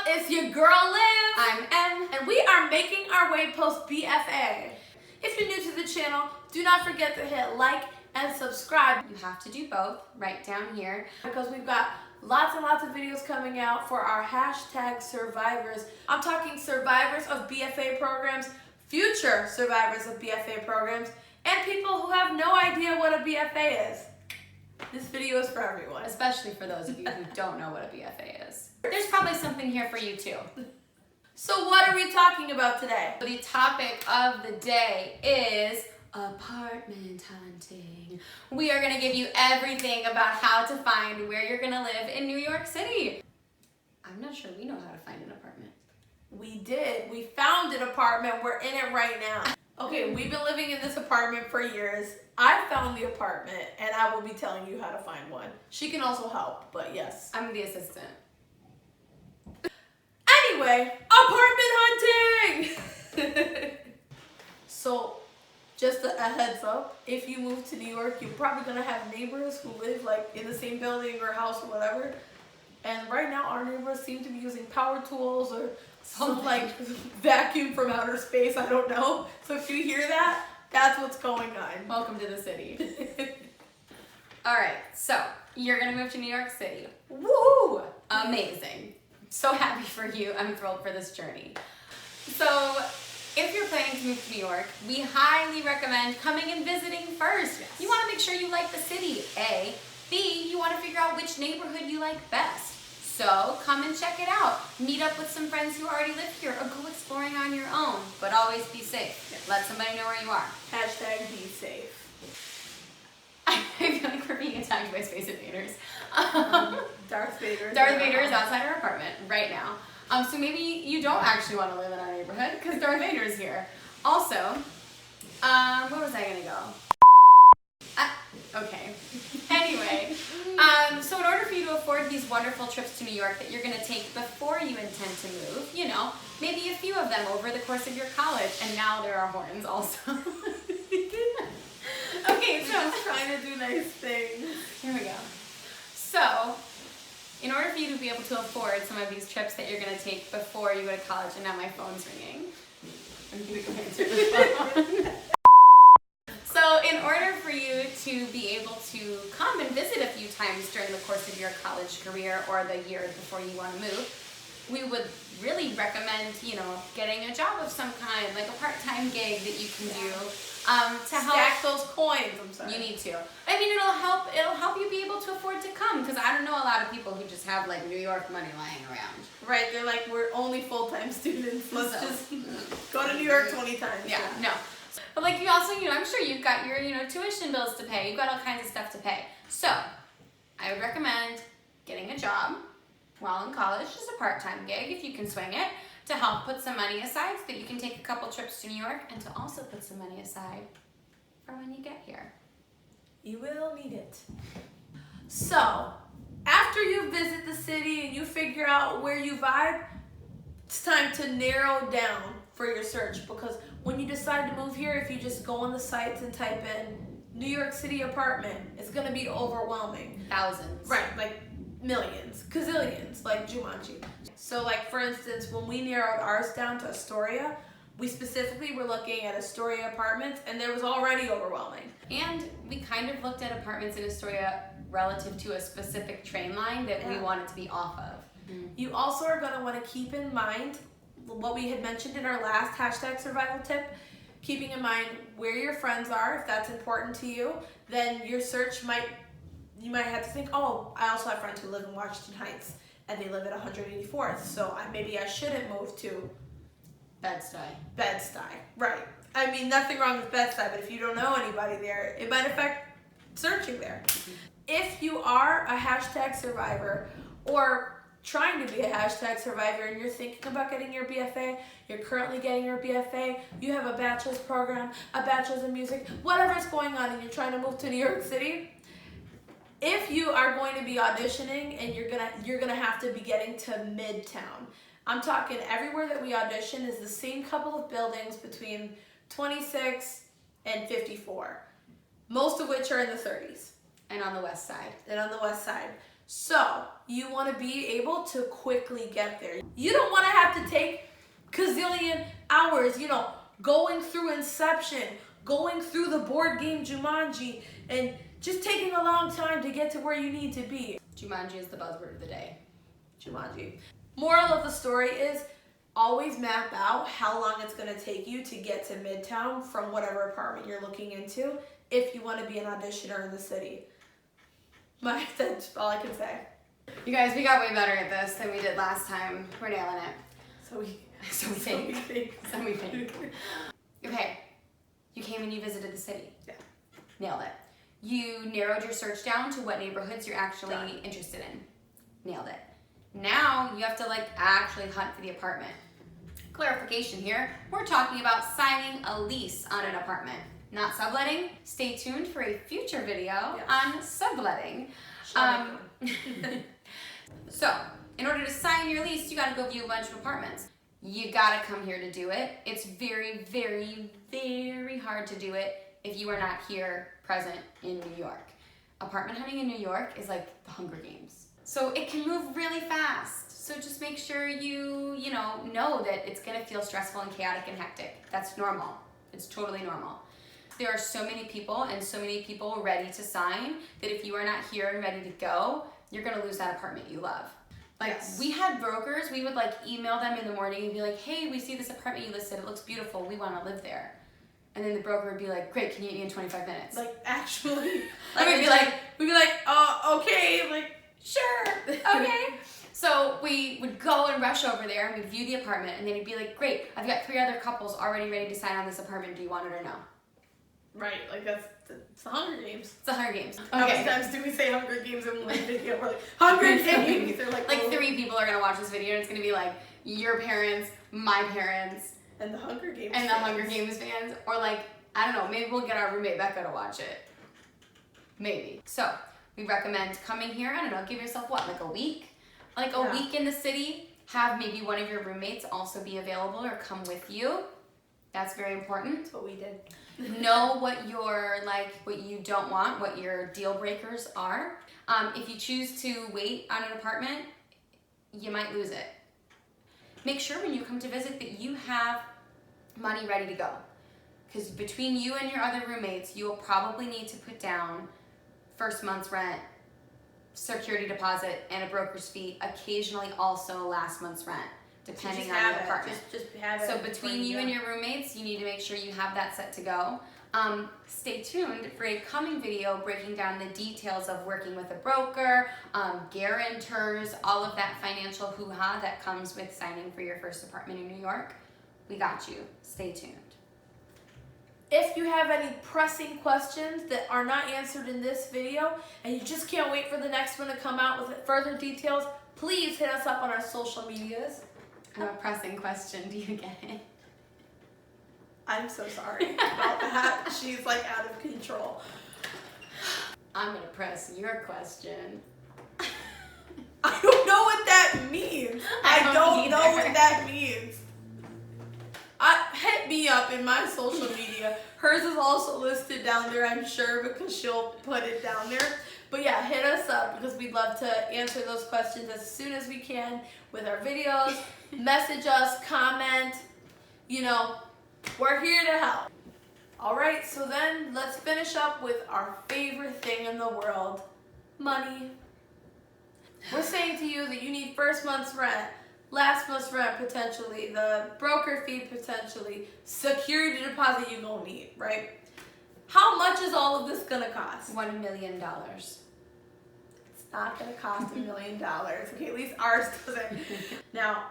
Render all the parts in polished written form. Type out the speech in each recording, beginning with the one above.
It's your girl Liv. I'm M. And we are making our way post B.F.A. If you're new to the channel, do not forget to hit like and subscribe. You have to do both right down here Because we've got lots and lots of videos coming out for our hashtag survivors. I'm talking survivors of B.F.A. programs, future survivors of B.F.A. programs, and people who have no idea what a B.F.A. is. This video is for everyone. especially for those of you who don't know what a B.F.A. is. There's probably something here for you too. So what are we talking about today? The topic of the day is apartment hunting. We are going to give you everything about how to find where you're going to live in New York City. I'm not sure we know how to find an apartment. We did. We found an apartment. We're in it right now. Okay, we've been living in this apartment for years. I found the apartment, and I will be telling you how to find one. She can also help, but yes. I'm the assistant. Anyway, apartment hunting! So, just a heads up, if you move to New York, you're probably gonna have neighbors who live like in the same building or house or whatever. And right now, our neighbors seem to be using power tools or some like vacuum from outer space. I don't know. So if you hear that, that's what's going on. Welcome to the city. All right, so you're gonna move to New York City. Woohoo! Amazing. So happy for you. I'm thrilled for this journey. So if you're planning to move to New York, we highly recommend coming and visiting first. Yes. You want to make sure you like the city, A. B, you want to figure out which neighborhood you like best. So come and check it out. Meet up with some friends who already live here or go exploring on your own. But always be safe. Yes. Let somebody know where you are. Hashtag be safe. I feel like we're being attacked by space invaders. Darth Vader. Darth Vader is outside our apartment right now. So maybe you don't actually want to live in our neighborhood because Darth Vader is here. Also, where was I gonna go? Okay. Anyway, so in order for you to afford these wonderful trips to New York that you're gonna take before you intend to move, you know, maybe a few of them over the course of your college, and now there are horns also. Okay, so Just trying to do nice things. here we go. So, in order for you to be able to afford some of these trips that you're going to take before you go to college, and now my phone's ringing. I'm going to go answer the phone. So, in order for you to be able to come and visit a few times during the course of your college career or the year before you want to move, we would really recommend, you know, getting a job of some kind, like a part-time gig that you can do to help. Stack those coins. I'm sorry. You need to. I mean, it'll help you be able to afford to come, because I don't know a lot of people who just have like New York money lying around. Right, they're like, we're only full-time students. Let's So. just go to New York 20 times. Yeah, no. But like you also, you know, I'm sure you've got your, you know, tuition bills to pay. You've got all kinds of stuff to pay. So, I would recommend getting a job while in college, just a part-time gig if you can swing it, to help put some money aside so that you can take a couple trips to New York, and to also put some money aside for when you get here. You will need it. So, after you visit the city and you figure out where you vibe, it's time to narrow down for your search, because when you decide to move here, if you just go on the sites and type in New York City apartment, it's gonna be overwhelming. Thousands. Right, like millions, gazillions, like Jumanji. So like for instance, when we narrowed ours down to Astoria, we specifically were looking at Astoria apartments, and there was already overwhelming. And we kind of looked at apartments in Astoria relative to a specific train line that we wanted to be off of. You also are going to want to keep in mind what we had mentioned in our last hashtag survival tip, keeping in mind where your friends are. If that's important to you, then your search you might have to think, oh, I also have friends who live in Washington Heights and they live at 184th, so maybe I shouldn't move to Bed-Stuy. Right. I mean, nothing wrong with Bed-Stuy, but if you don't know anybody there, it might affect searching there. If you are a hashtag survivor or trying to be a hashtag survivor and you're thinking about getting your B.F.A, you're currently getting your B.F.A, you have a bachelor's program, a bachelor's in music, whatever's going on, and you're trying to move to New York City, if you are going to be auditioning and you're gonna have to be getting to Midtown. I'm talking everywhere that we audition is the same couple of buildings between 26 and 54, most of which are in the 30s. And on the west side. And on the west side. So you want to be able to quickly get there. You don't want to have to take gazillion hours, going through Inception, going through the board game Jumanji, and just taking a long time to get to where you need to be. Jumanji is the buzzword of the day. Jumanji. Moral of the story is always map out how long it's going to take you to get to Midtown from whatever apartment you're looking into if you want to be an auditioner in the city. That's all I can say. You guys, we got way better at this than we did last time. We're nailing it. So we think. Okay, you came and you visited the city. Yeah. Nailed it. You narrowed your search down to what neighborhoods you're actually interested in. Nailed it. Now you have to actually hunt for the apartment. Clarification here, we're talking about signing a lease on an apartment, not subletting. Stay tuned for a future video on subletting. So, in order to sign your lease, you gotta go view a bunch of apartments. You gotta come here to do it. It's very, very, very hard to do it if you are not here present in New York. Apartment hunting in New York is like the Hunger Games. So it can move really fast. So just make sure you know that it's gonna feel stressful and chaotic and hectic. That's normal. It's totally normal. There are so many people and so many people ready to sign that if you are not here and ready to go, you're gonna lose that apartment you love. We had brokers, we would email them in the morning and be like, hey, we see this apartment you listed, it looks beautiful, we wanna live there. And then the broker would be like, great, can you meet me in 25 minutes? Actually. We'd be like, okay, sure, okay. So we would go and rush over there and we'd view the apartment and then he'd be like, great, I've got 3 other couples already ready to sign on this apartment, do you want it or no? Right, it's the Hunger Games. It's the Hunger Games. How many times do we say Hunger Games in one video? We're Hunger Games! They're 3 people are gonna watch this video and it's gonna be your parents, my parents, and the Hunger Games and the Hunger Games fans. Or I don't know, maybe we'll get our roommate Becca to watch it. Maybe. So, we recommend coming here, I don't know, give yourself a week? A week in the city, have maybe one of your roommates also be available or come with you. That's very important. That's what we did. Know what your what you don't want, what your deal breakers are. If you choose to wait on an apartment, you might lose it. Make sure when you come to visit that you have money ready to go. Because between you and your other roommates, you'll probably need to put down first month's rent, security deposit, and a broker's fee, occasionally also last month's rent, depending on the apartment. Just have it. So between you and your roommates, you need to make sure you have that set to go. Stay tuned for a coming video breaking down the details of working with a broker, guarantors, all of that financial hoo-ha that comes with signing for your first apartment in New York. We got you. Stay tuned. If you have any pressing questions that are not answered in this video and you just can't wait for the next one to come out with further details, please hit us up on our social medias. I have a pressing question. Do you get it? I'm so sorry about that. She's out of control. I'm going to press your question. I don't know what that means. I don't know what that means. Hit me up in my social media. Hers is also listed down there, I'm sure, because she'll put it down there. But yeah, hit us up because we'd love to answer those questions as soon as we can with our videos. Message us, comment, we're here to help. All right, so then let's finish up with our favorite thing in the world, money. We're saying to you that you need first month's rent, last month's rent potentially, the broker fee potentially, security deposit you gonna need, right? How much is all of this gonna cost? $1 million. It's not gonna cost $1 million. Okay, at least ours doesn't. Now,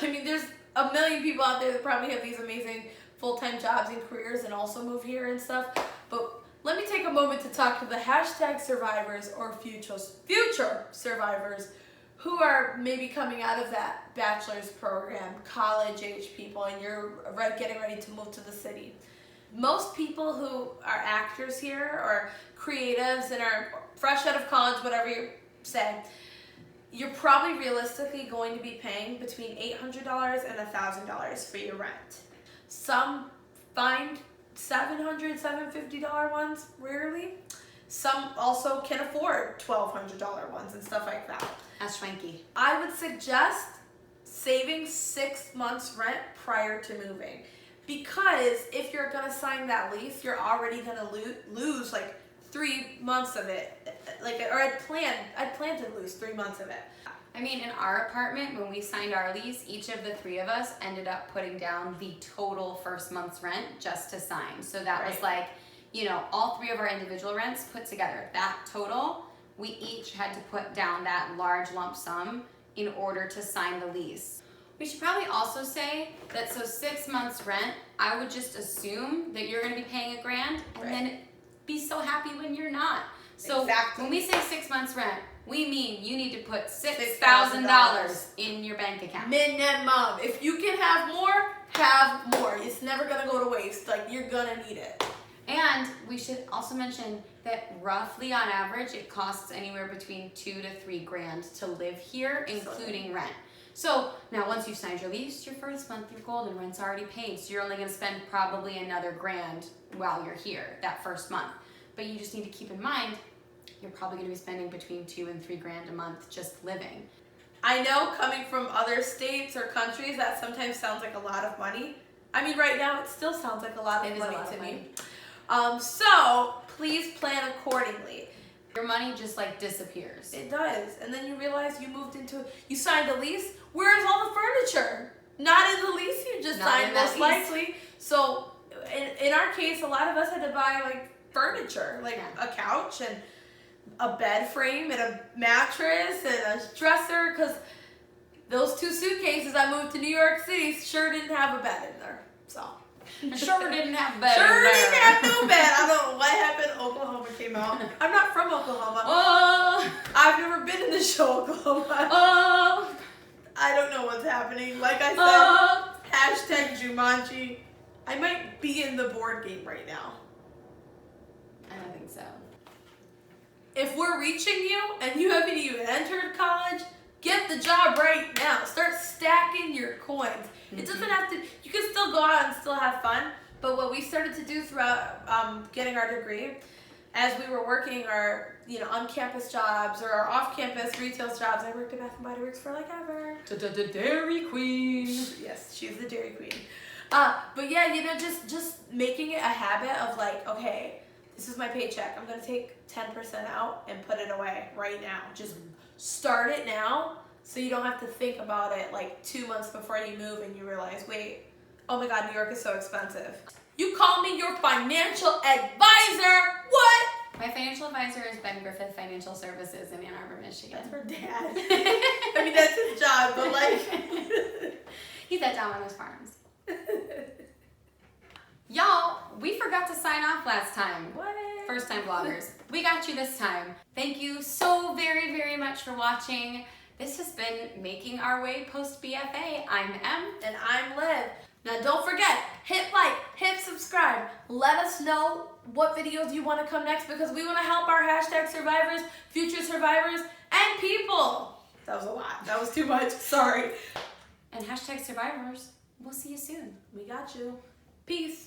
there's a million people out there that probably have these amazing full-time jobs and careers and also move here and stuff. But let me take a moment to talk to the hashtag survivors or future survivors who are maybe coming out of that bachelor's program, college-age people, and you're getting ready to move to the city. Most people who are actors here or creatives and are fresh out of college, whatever you say, you're probably realistically going to be paying between $800 and $1,000 for your rent. Some find $700, $750 ones, rarely. Some also can afford $1,200 ones and stuff like that. That's schwanky. I would suggest saving 6 months rent prior to moving, because if you're gonna sign that lease, you're already gonna lose like 3 months of it. I'd plan to lose 3 months of it. I mean, in our apartment, when we signed our lease, each of the three of us ended up putting down the total first month's rent just to sign. So that was like, you know, all three of our individual rents put together. That total, we each had to put down that large lump sum in order to sign the lease. We should probably also say that 6 months rent, I would just assume that you're gonna be paying $1,000 and then be so happy when you're not. So when we say 6 months rent, we mean you need to put $6,000 in your bank account. Minimum. If you can have more. It's never gonna go to waste. Like, you're gonna need it. And we should also mention that roughly on average, it costs anywhere between $2,000 to $3,000 to live here, including rent. So now once you've signed your lease, your first month, you're golden, rent's already paid. So you're only gonna spend probably another $1,000 while you're here that first month. But you just need to keep in mind, you're probably gonna be spending between $2,000 and $3,000 a month just living. I know, coming from other states or countries, that sometimes sounds like a lot of money. I mean, right now it still sounds like a lot of money to me. So please plan accordingly. Your money just like disappears. It does. And then you realize you signed a lease. Where's all the furniture? Not in the lease you just signed, most likely. So in our case, a lot of us had to buy like furniture, like a couch and a bed frame and a mattress and a dresser, because those 2 suitcases I moved to New York City sure didn't have a bed in there. So sure didn't have bed. Sure didn't have no bed. I don't know what happened. Oklahoma came out. I'm not from Oklahoma. Oh, I've never been in the show Oklahoma. oh, I don't know what's happening. Like I said, hashtag Jumanji. I might be in the board game right now. I don't think so. If we're reaching you and you haven't even entered college, get the job right now. Start stacking your coins. It doesn't have to, you can still go out and still have fun, but what we started to do throughout getting our degree, as we were working our on-campus jobs or our off-campus retail jobs, I worked at Bath & Body Works for like ever. Dairy Queen. Yes, she's the Dairy Queen. But yeah, just making it a habit of like, okay, this is my paycheck. I'm going to take 10% out and put it away right now. Just start it now so you don't have to think about it like 2 months before you move and you realize, wait, oh my God, New York is so expensive. You call me your financial advisor? What? My financial advisor is Ben Griffith Financial Services in Ann Arbor, Michigan. That's her dad. I mean, that's his job, but like... He's at Domino's Farms. Y'all, we forgot to sign off last time. What? First time vloggers. We got you this time. Thank you so very, very much for watching. This has been Making Our Way Post B.F.A. I'm Em. And I'm Liv. Now don't forget, hit like, hit subscribe. Let us know what videos you want to come next, because we want to help our hashtag survivors, future survivors, and people. That was a lot. That was too much. Sorry. And hashtag survivors. We'll see you soon. We got you. Peace.